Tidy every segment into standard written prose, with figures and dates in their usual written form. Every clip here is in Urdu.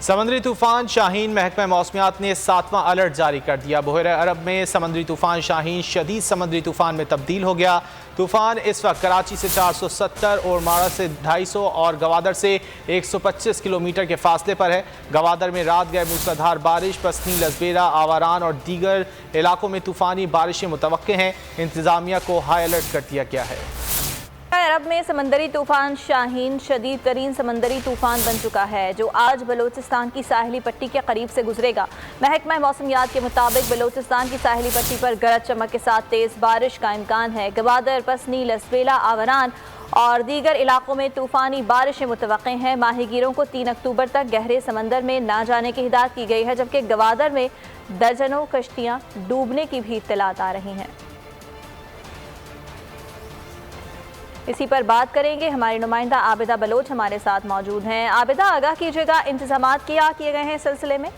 سمندری طوفان شاہین محکمہ موسمیات نے 7واں الرٹ جاری کر دیا۔ بحیرہ عرب میں سمندری طوفان شاہین شدید سمندری طوفان میں تبدیل ہو گیا۔ طوفان اس وقت کراچی سے 470 اور مارا سے 250 اور گوادر سے 125 کلومیٹر کے فاصلے پر ہے۔ گوادر میں رات گئے موسلادھار بارش، پسنی، لسبیرا، آواران اور دیگر علاقوں میں طوفانی بارشیں متوقع ہیں۔ انتظامیہ کو ہائی الرٹ کر دیا گیا ہے۔ عرب میں سمندری طوفان شاہین شدید ترین سمندری طوفان بن چکا ہے، جو آج بلوچستان کی ساحلی پٹی کے قریب سے گزرے گا۔ محکمہ موسمیات کے مطابق بلوچستان کی ساحلی پٹی پر گرج چمک کے ساتھ تیز بارش کا امکان ہے۔ گوادر، پسنی، لسبیلا، آوران اور دیگر علاقوں میں طوفانی بارشیں متوقع ہیں۔ ماہی گیروں کو 3 اکتوبر تک گہرے سمندر میں نہ جانے کی ہدایت کی گئی ہے، جبکہ گوادر میں درجنوں کشتیاں ڈوبنے کی بھی اطلاعات آ رہی ہیں۔ اسی پر بات کریں گے، ہماری نمائندہ عابدہ بلوچ ہمارے ساتھ موجود ہیں۔ عابدہ، آگاہ کیجیے گا، انتظامات کیا کیے گئے ہیں اس سلسلے میں؟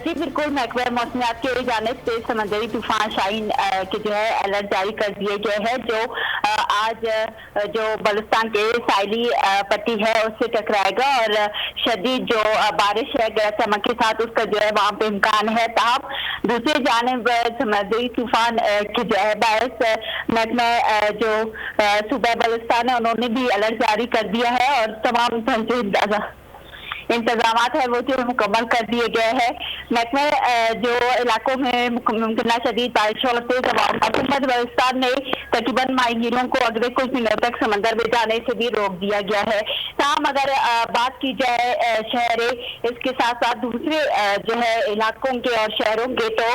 جی بالکل، محکمہ موسمیات کی جانب سے سمندری طوفان شاہین کے جو ہے الرٹ جاری کر دیے گئے ہیں، جو آج جو بلوچستان کے ساحلی پٹی ہے اس سے ٹکرائے گا اور شدید جو بارش ہے گرج چمک کے ساتھ اس کا جو ہے وہاں پہ امکان ہے۔ تاہم دوسری جانب سمندری طوفان کے جو ہے باعث محکمہ جو صوبہ بلوچستان ہے انہوں نے بھی الرٹ جاری کر دیا ہے اور تمام انتظامات ہیں وہ جو مکمل کر دیے گئے ہیں۔ محکمہ جو علاقوں میں ممکنہ شدید بارشوں اور تیز ہواؤں حکومت بلوچستان نے تقریباً ماہی گیروں کو اگلے کچھ دنوں تک سمندر میں جانے سے بھی روک دیا گیا ہے۔ تاہم اگر بات کی جائے شہریں اس کے ساتھ ساتھ دوسرے جو ہے علاقوں کے اور شہروں کے، تو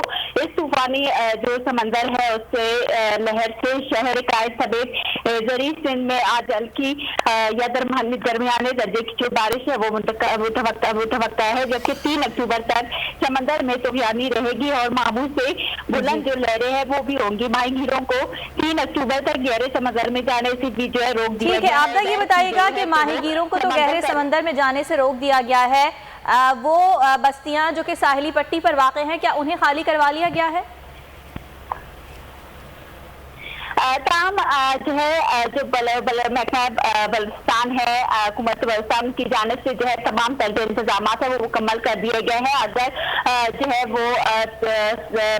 اس طوفانی جو سمندر ہے اس سے لہر سے شہر قائد سمیت زرعی سندھ میں آج ہلکی یا درمیانے درجے کی جو بارش ہے وہ متوقع ہے، جبکہ 3 اکتوبر تک سمندر میں طوفانی رہے گی اور معمول سے بلند جو لہریں ہیں وہ بھی ہوں گی۔ ماہی گیروں کو 3 اکتوبر تک گہرے سمندر میں جانے سے بھی جو ہے روک دیا گیا ہے۔ ٹھیک ہے، آپ یہ بتائیے گا کہ ماہی گیروں کو تو گہرے سمندر میں جانے سے روک دیا گیا ہے، وہ بستیاں جو کہ ساحلی پٹی پر واقع ہیں کیا انہیں خالی کروا لیا گیا ہے؟ تاہم جو ہے جو محکمہ بلوچستان ہے، حکومت بلوچستان کی جانب سے جو ہے تمام تر جو انتظامات ہیں وہ مکمل کر دیے گئے ہیں۔ اگر جو ہے وہ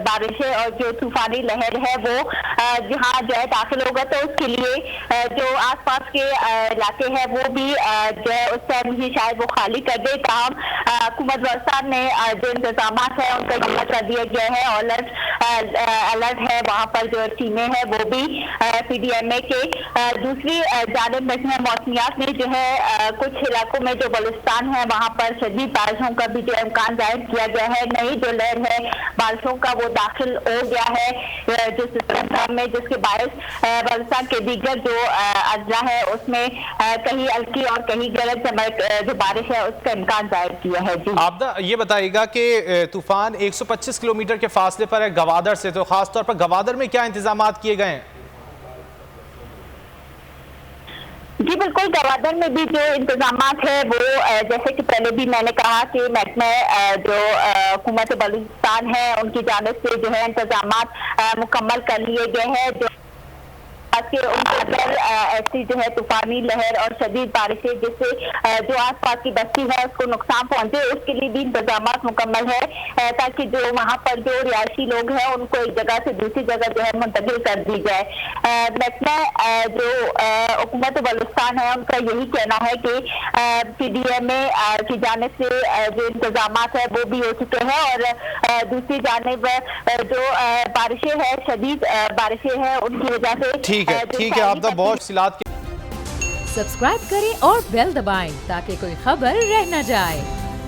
بارشیں اور جو طوفانی لہر ہے وہ جہاں جو ہے داخل ہوگا تو اس کے لیے جو آس پاس کے علاقے ہیں وہ بھی جو ہے اس ٹائم ہی شاید وہ خالی کر دے۔ تاہم حکومت بلوچستان نے جو انتظامات ہیں ان کا مکمل کر دیا گیا ہے اور الرٹ ہے، وہاں پر جو ٹیمیں ہیں وہ بھی پی ڈی ایم اے کے۔ دوسری جانب محکمہ موسمیات نے جو ہے کچھ علاقوں میں جو بلوچستان ہے وہاں پر شدید بارشوں کا بھی جو امکان ظاہر کیا گیا ہے۔ نئی جو لہر ہے بارشوں کا وہ داخل ہو گیا ہے جو سسٹم میں، جس کے باعث بلوچستان کے دیگر جو اضلاع ہے اس میں کہیں ہلکی اور کہیں گرج چمک جو بارش ہے اس کا امکان ظاہر کیا ہے۔ جی عابدہ، یہ بتائیے گا کہ طوفان 125 کلومیٹر کے فاصلے پر ہے گوادر سے، تو خاص طور پر گوادر میں کیا انتظامات کیے گئے ہیں؟ جی بالکل، گوادر میں بھی جو انتظامات ہیں وہ جیسے کہ پہلے بھی میں نے کہا کہ محکمہ جو حکومت بلوچستان ہے ان کی جانب سے جو ہے انتظامات مکمل کر لیے گئے ہیں، جو کہ ان کے اندر ایسی جو ہے طوفانی لہر اور شدید بارشیں جس سے جو آس پاس کی بستی ہے اس کو نقصان پہنچے، اس کے لیے بھی انتظامات مکمل ہے تاکہ جو وہاں پر جو رہائشی لوگ ہیں ان کو ایک جگہ سے دوسری جگہ جو ہے منتقل کر دی جائے۔ محکمہ جو حکومت بلوچستان ہے ان کا یہی کہنا ہے کہ پی ڈی ایم اے کی جانب سے جو انتظامات ہیں وہ بھی ہو چکے ہیں اور دوسری جانب جو بارشیں ہیں شدید بارشیں ہیں ان کی وجہ سے ٹھیک ہے عابدہ، بہت تفصیلات سبسکرائب کریں اور بیل دبائیں تاکہ کوئی خبر رہ نہ جائے۔